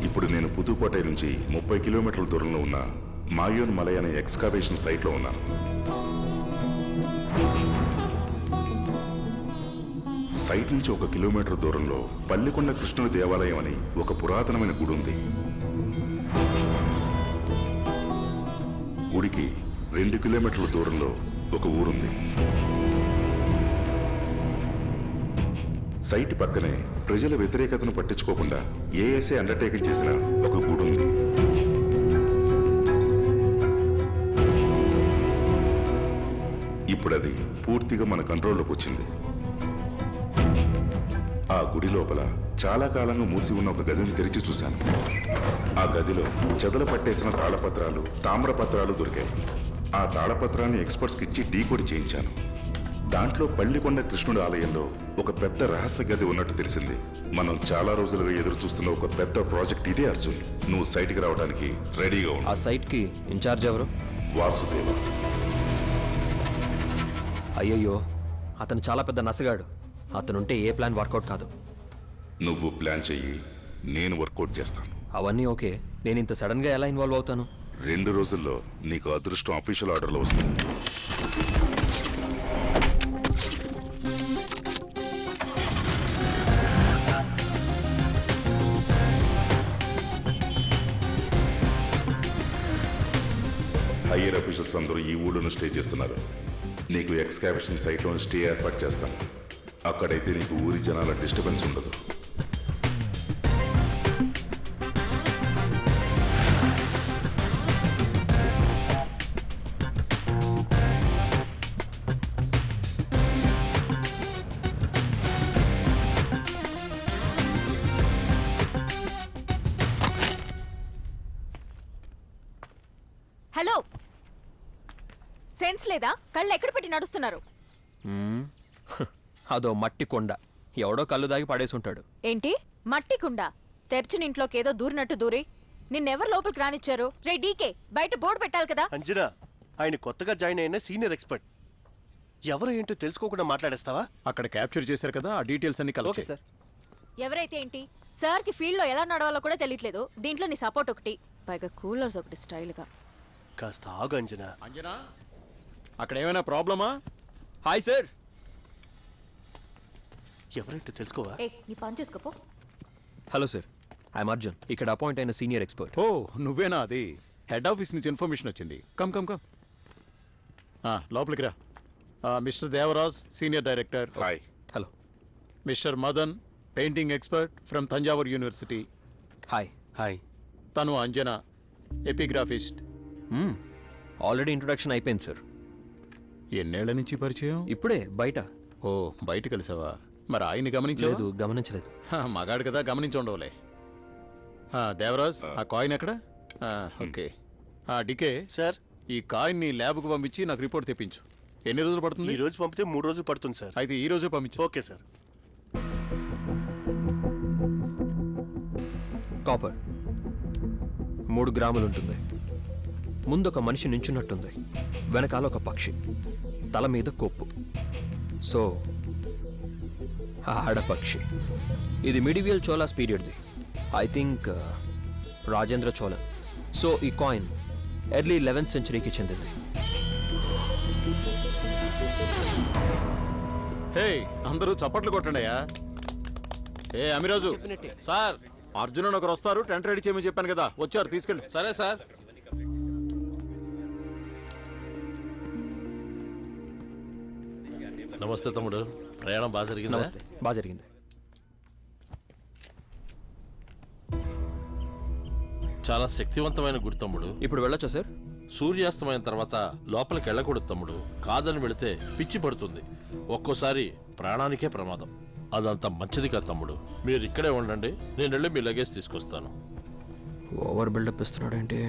ఇప్పుడు నేను పుదుకోటై నుంచి 30 కిలోమీటర్ల దూరంలో ఉన్న మాయోన్ మలై అనే ఎక్స్కావేషన్ సైట్లో ఉన్నాను. సైట్ నుంచి 1 కిలోమీటర్ దూరంలో పల్లికొండ కృష్ణుడి దేవాలయం అని ఒక పురాతనమైన గుడి ఉంది. గుడికి 2 కిలోమీటర్ల దూరంలో ఒక ఊరుంది. సైట్ పక్కనే ప్రజల వ్యతిరేకతను పట్టించుకోకుండా ఏఎస్ఏ అండర్టేకింగ్ చేసిన ఒక గుడి ఉంది. ఇప్పుడు అది పూర్తిగా మన కంట్రోల్లోకి వచ్చింది. ఆ గుడి లోపల చాలా కాలంగా మూసి ఉన్న ఒక గదిని తెరిచి చూశాను. ఆ గదిలో చెదలు పట్టేసిన తాళపత్రాలు, తామ్రపత్రాలు దొరికాయి. ఆ తాళపత్రాన్ని ఎక్స్పర్ట్స్కి ఇచ్చి డీకోడ్ చేయించాను. దాంట్లో పల్లికొండ కృష్ణుడి ఆలయంలో ఒక పెద్ద రహస్య గది ఉన్నట్టు తెలిసింది. మనం చాలా రోజులుగా ఎదురు చూస్తున్న ఒక పెద్ద ప్రాజెక్ట్ ఇదే అర్జున్. నువ్వు సైట్కి రావడానికి రెడీగా ఉన్నావు. ఆ సైట్కి ఇన్ఛార్జ్ ఎవరు? వాసుదేవ. అయ్యయ్యో, అతను చాలా పెద్ద నసగాడు. అతనుంటే ఏ ప్లాన్ వర్కౌట్ కాదు. నువ్వు ప్లాన్ చెయ్యి, నేను వర్కౌట్ చేస్తాను. అవన్నీ ఓకే, నేను ఇంత సడన్గా ఎలా ఇన్వాల్వ్ అవుతాను? 2 రోజుల్లో నీకు అదృష్టం అఫీషియల్ ఆర్డర్లో వస్తుంది. హైయర్ అఫీషియల్స్ అందరూ ఈ ఊళ్ళోనూ స్టే చేస్తున్నారు. నీకు ఎక్స్కావేషన్ సైట్లో స్టే ఏర్పాటు చేస్తాను. అక్కడైతే నీకు ఊరి జనాల డిస్టర్బెన్స్ ఉండదు. హలో, సెన్స్ లేదా? కళ్ళు ఎక్కడ పెట్టి నడుస్తున్నారు? అదో మట్టి కొండ, ఎవడో కళ్ళు దాగి పడేసుంటాడు. ఏంటి మట్టి కుండ? తెరిచిన ఇంట్లోకి ఏదో దూరినట్టు దూరి నిన్నెవరు లోపలికి రానిచ్చారు? రే డీకే, బయట బోర్డు పెట్టాలి కదా. అంజనా, ఆయన కొత్తగా జాయిన్ అయిన సీనియర్ ఎక్స్పర్ట్. ఎవరో ఏంటో తెలుసుకోకుండా మాట్లాడేస్తావా? అక్కడ క్యాప్చర్ చేశారు కదా, ఆ డీటెయిల్స్ అన్ని కలెక్ట్ చేశారు. ఎవరైతే ఏంటి, సార్ కి ఫీల్డ్ లో ఎలా నడవాలో కూడా తెలియట్లేదు. దీంట్లో నీ సపోర్ట్ ఒకటి, పైగా కూలర్స్ ఒకటి స్టైల్ గా. కాస్త ఆగు అంజనా. అంజనా, అక్కడ ఏమైనా ప్రాబ్లమా? Hi sir. ఎవరైతే తెలుసుకోవా? ఏ, నీ పని చేసుకోపో. హలో సార్, ఐఎమ్ అర్జున్, ఇక్కడ అపాయింట్ అయిన సీనియర్ ఎక్స్పర్ట్. ఓ నువ్వేనా? అది హెడ్ ఆఫీస్ నుంచి ఇన్ఫర్మేషన్ వచ్చింది. కమ్ కమ్ కమ్, లోపలికి రా. Mister Devaraj, senior director. Hi. Hello. Mister Madan, painting expert from Thanjavur university. Hi. Hi. తను అంజనా, ఎపిగ్రాఫిస్ట్. ఆల్రెడీ ఇంట్రొడక్షన్ అయిపోయింది సార్. ఎన్నేళ్ల నుంచి పరిచయం? ఇప్పుడే బయట. ఓ, బయట కలిసావా? మరి ఆయన్ని గమనించలేదు? గమనించలేదు. మగాడు కదా, గమనించి ఉండవులే. దేవరాజ్, ఆ కాయిన్ ఎక్కడ? ఓకే. డికే సార్, ఈ కాయిన్ ని ల్యాబ్కు పంపించి నాకు రిపోర్ట్ తెప్పించు. ఎన్ని రోజులు పడుతుంది? ఈ రోజు పంపితే 3 రోజులు పడుతుంది సార్. అయితే ఈ రోజే పంపించు. Okay sir. కాపర్ 3 గ్రాములు ఉంటుంది. ముందొక మనిషి నించున్నట్టుంది, వెనకాల ఒక పక్షి, తల మీద కొప్పు. సో ఆడపక్షి. ఇది మిడివియల్ చోలాస్ పీరియడ్ది. I think Rajendra Cholan. So ఈ కాయిన్ ఎర్లీ 11th సెంచరీకి చెందింది. హే, అందరూ చప్పట్లు కొట్టండియా. ఏ అమిరాజు సార్, అర్జున్ ఒకరు వస్తారు, టెంట్ రెడీ చేయమని చెప్పాను కదా, వచ్చారు, తీసుకెళ్ళి. సరే సార్. నమస్తే తమ్ముడు, ప్రయాణం బాగా జరిగింది? నమస్తే, బాగా జరిగింది. చాలా శక్తివంతమైన గుడి తమ్ముడు. ఇప్పుడు వెళ్ళొచ్చా సార్? సూర్యాస్తమైన తర్వాత లోపలికి వెళ్ళకూడదు తమ్ముడు. కాదని వెళితే పిచ్చి పడుతుంది, ఒక్కోసారి ప్రాణానికే ప్రమాదం. అదంతా మంచిది కాదు తమ్ముడు. మీరు ఇక్కడే ఉండండి, నేను వెళ్ళి మీ లగేజ్ తీసుకొస్తాను. ఓవర్ బిల్డప్ ఇస్తున్నాడేంటి?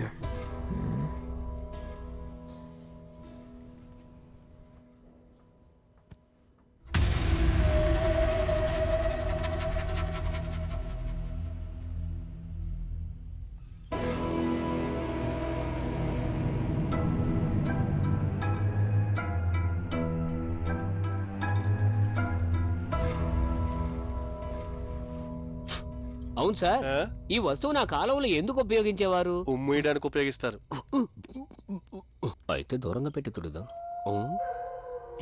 అవును సార్, ఆ? ఈ వస్తువు నా కాలంలో ఎందుకు ఉపయోగించేవారు? ఉమ్మేయడానికి ఉపయోగిస్తారు. అయితే దూరంగా పెట్టి తుడుదా.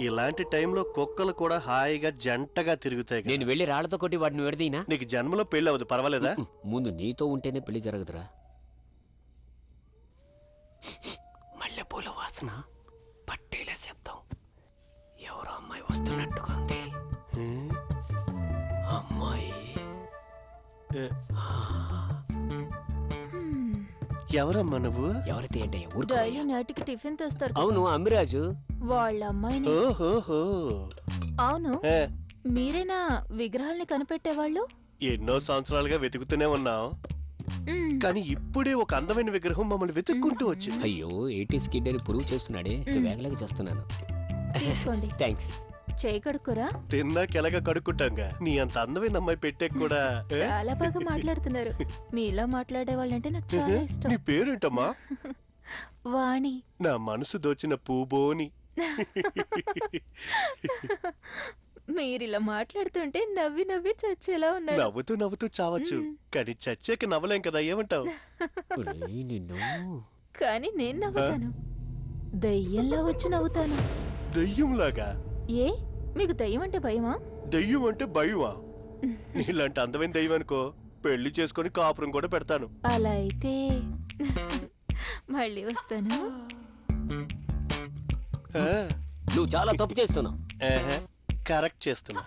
ఇలాంటి టైంలో కుక్కలు కూడా హాయిగా జంటగా తిరుగుతాయి కదా. నేను వెళ్ళి రాళ్లతో కొట్టి వాటిని విడదీనా? నీకు జన్మలో పెళ్లి అవ్వదు, పర్వాలేదా? ముందు నీతో ఉంటేనే పెళ్లి జరగదురా. మల్లెపూల వాసన, పట్టేల శబ్దం, ఎవరో అమ్మాయి వస్తున్నట్టుగా ఉంది. అమ్మాయి ఏ, ఎవరమ్మా నువ్వు? ఎవరైతే ఏంటే డైలీ నైట్కి టిఫిన్ తెస్తారు కదా. అవును, అమ్మిరాజు. వాళ్ళ అమ్మాయిని. ఓహోహో. అవును, ఏ, మీరేనా విగ్రహాల్ని కనిపెట్టేవాళ్ళు? ఎన్నో సంవత్సరాలుగా వెతుకుతూనే ఉన్నాం, మ్మ్. కానీ ఇప్పుడే ఒక అందమైన విగ్రహం మమ్మల్ని వెతుక్కుంటూ వచ్చింది. అయ్యో 80s కిడ్ అని ప్రూవ్ చేస్తున్నాడే, వేగలాగా చేస్తున్నాను. తీసుకోండి. థ్యాంక్స్. చేయి కడుక్కోరా? తిన్నాకెలాగా కడుక్కుంటాంగా. నీ అంత అందమైన అమ్మాయి పెట్టే కూడా. ఏ? చాలా బాగా మాట్లాడుతున్నారు. మీలా మాట్లాడే వాళ్ళంటే నాకు చాలా ఇష్టం. నీ పేరేంటమ్మా? వాణి. నా మనసు దోచిన పూబోని. మీరిలా మాట్లాడుతుంటే నవ్వి నవ్వి చచ్చేలా ఉన్నారు. నవ్వుతూ నవ్వుతూ చావచ్చు, కానీ చచ్చాక నవ్వలేం కదా. ఏమంటావు? నిన్ను కానీ నేను నవ్వుతాను, దయ్యంలా వచ్చి నవ్వుతాను. దెయ్యంలాగా? ఏ, మీకు దయ్యం అంటే భయమా? దెయ్యం అంటే భయమా? నీలాంటి అందమైన దెయ్యం అనుకో, పెళ్లి చేసుకొని కాపురం కూడా పెడతాను. అలా అయితే మళ్ళీ వస్తాను. ఆ, నువ్వు చాలా తప్పు చేస్తున్నావు. ఆహా, కరెక్ట్ చేస్తున్నా.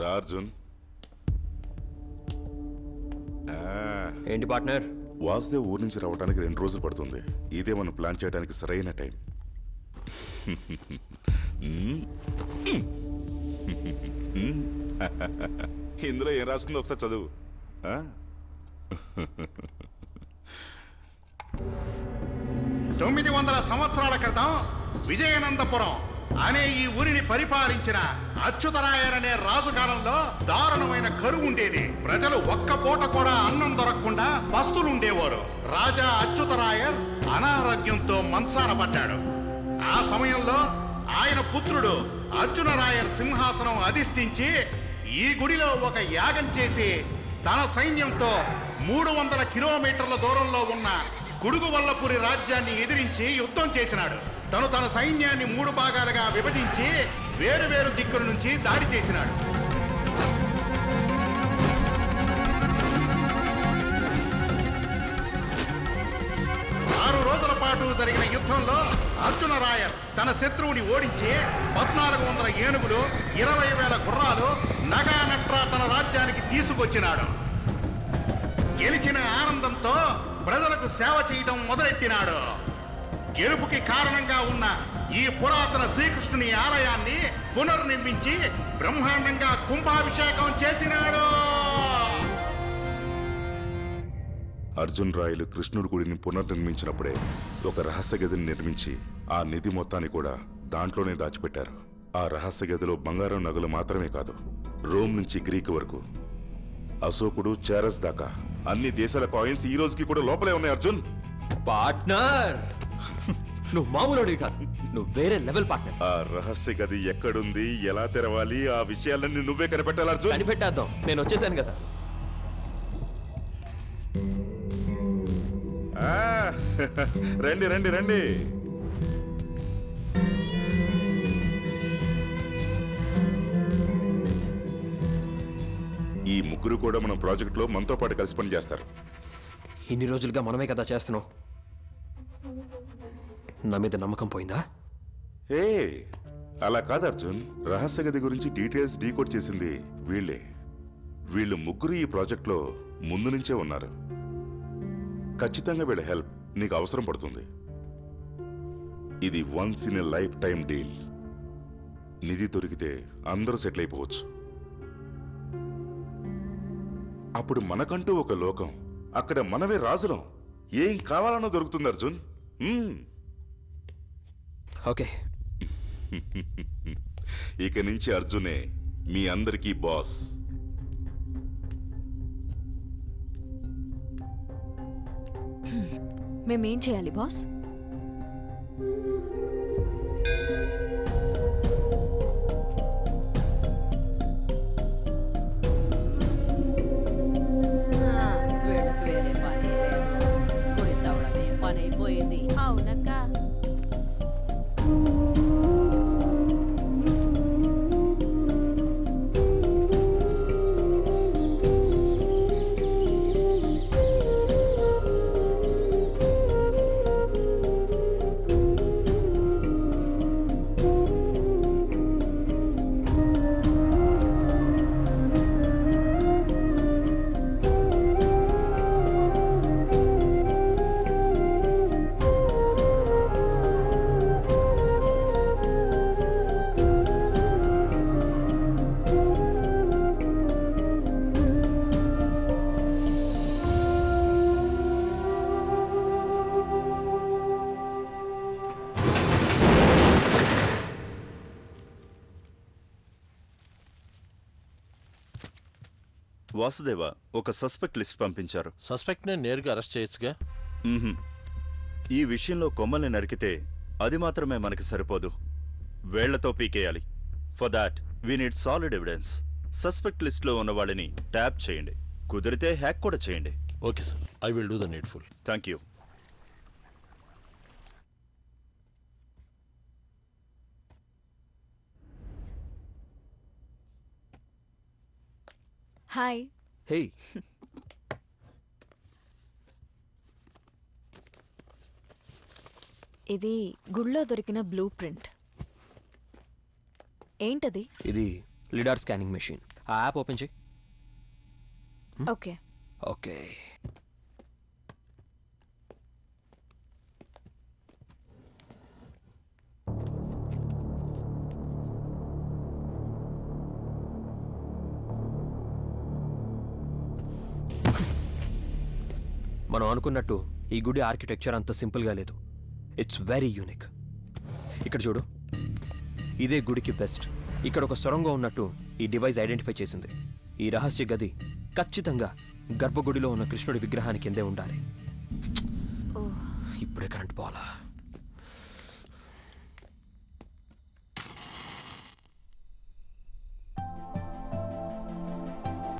రా అర్జున్. ఏంటి పార్ట్నర్? వాసుదేవ్ ఊరి నుంచి రావడానికి 2 రోజులు పడుతుంది. ఇదే మనం ప్లాన్ చేయడానికి సరైన టైం. ఇందులో ఏం రాస్తుందో ఒకసారి చదువు. ఆ? 900 సంవత్సరాల క్రితం విజయనందపురం అనే ఈ ఊరిని పరిపాలించిన అచ్యుతరాయర్ అనే రాజు కాలంలో దారుణమైన కరువు ఉండేది. ప్రజలు ఒక్క పూట కూడా అన్నం దొరకకుండా పస్తులుండేవారు. రాజా అచ్యుతరాయర్ అనారోగ్యంతో మంచాన పడ్డాడు. ఆ సమయంలో ఆయన పుత్రుడు అర్జునరాయర్ సింహాసనం అధిష్ఠించి ఈ గుడిలో ఒక యాగం చేసి తన సైన్యంతో 300 కిలోమీటర్ల దూరంలో ఉన్న కుడుగువల్లపురి రాజ్యాన్ని ఎదిరించి యుద్ధం చేసినాడు. తన సైన్యాన్ని 3 భాగాలుగా విభజించి వేరు దిక్కుల నుంచి దాడి చేసినాడు. రోజుల పాటు జరిగిన యుద్ధంలో అర్జునరాయర్ తన శత్రువుని ఓడించి 1400 ఏనుగులు, 20,000 గుర్రాలు, నగా నట్రా తన రాజ్యానికి తీసుకొచ్చినాడు. గెలిచిన ఆనందంతో ప్రజలకు సేవ చేయడం మొదలెట్టినాడు. గెలుపుకి కారణంగా ఉన్న ఈ పురాతన శ్రీకృష్ణుని ఆలయాన్ని పునర్నిర్మించి బ్రహ్మాండంగా కుంభాభిషేకం చేసినాడు. అర్జున్ రాయలు కృష్ణుడి గుడిని పునర్నిర్మించినప్పుడే ఒక రహస్య గదిని నిర్మించి ఆ నిధి మొత్తాన్ని కూడా దాంట్లోనే దాచిపెట్టారు. ఆ రహస్య గదిలో బంగారం నగలు మాత్రమే కాదు, రోమ్ నుంచి గ్రీక్ వరకు, అశోకుడు, చారస్ దాకా అన్ని దేశాల కాయిన్స్ ఈ రోజుకి కూడా లోపలే ఉన్నాయి. అర్జున్ పార్ట్నర్, నువ్వు మామూలుడివి కాదు, నువ్వు వేరే లెవెల్ పార్ట్నర్. ఆ రహస్య గది ఎక్కడుంది, ఎలా తెరవాలి, ఆ విషయాలన్నీ నువ్వే కనిపెట్టాలి అర్జున్. కనిపెట్టేద్దాం, నేను వచ్చేసాను కదా. రండి రండి రండి. ఈ ముగ్గురు కూడా మన ప్రాజెక్ట్ లో మనతో పాటు కలిసి పని చేస్తారు. ఇన్ని రోజులుగా మనమే కదా చేస్తున్నాం. నా మీద నమ్మకం పోయిందా? ఏ అలా కాదు అర్జున్, రహస్య గది గురించి డీటెయిల్స్ డీకోడ్ చేసింది వీళ్ళే. వీళ్ళు ముగ్గురు ఈ ప్రాజెక్ట్ లో ముందు నుంచే ఉన్నారు. ఖచ్చితంగా వీళ్ళ హెల్ప్ నీకు అవసరం పడుతుంది. ఇది once in a lifetime deal. నిధి దొరికితే అందరూ సెటిల్ అయిపోవచ్చు. అప్పుడు మనకంటూ ఒక లోకం, అక్కడ మనమే రాజులం. ఏం కావాలన్నా దొరుకుతుంది అర్జున్. ఓకే. ఇక నుంచి అర్జునే మీ అందరికీ బాస్. మేమేం చేయాలి బాస్? వీళ్ళకి వేరే పని లేదు, గుడి తవ్వడమే పని అయిపోయింది. అవునక్క. వాసుదేవ, ఒక సస్పెక్ట్ లిస్ట్ పంపించారు. సస్పెక్ట్ ని నేరుగా అరెస్ట్ చేయొచ్చుగా? ఈ విషయంలో కొమ్మల్ని నరికితే అది మాత్రమే మనకి సరిపోదు, వేళ్లతో పీకేయాలి. For that we need solid evidence. Suspect list లో ఉన్న వాళ్ళని ట్యాప్ చేయండి, కుదిరితే హ్యాక్ కూడా చేయండి. Okay sir, I will do the needful. Thank you. Hi. Hey, ఇది గుళ్ళో దొరికిన బ్లూ ప్రింట్. ఏంటది? ఇది లిడార్ స్కానింగ్ మెషిన్. ఆ యాప్ ఓపెన్ చేయి. ఓకే. ఓకే. మనం అనుకున్నట్టు ఈ గుడి ఆర్కిటెక్చర్ అంత సింపుల్గా లేదు. It's very unique. ఇక్కడ చూడు, ఇదే గుడికి బెస్ట్. ఇక్కడ ఒక సొరంగం ఉన్నట్టు ఈ డివైస్ ఐడెంటిఫై చేసింది. ఈ రహస్య గది ఖచ్చితంగా గర్భగుడిలో ఉన్న కృష్ణుడి విగ్రహానికి కిందే ఉండాలి. ఇప్పుడే కరెంట్ పోవాలా?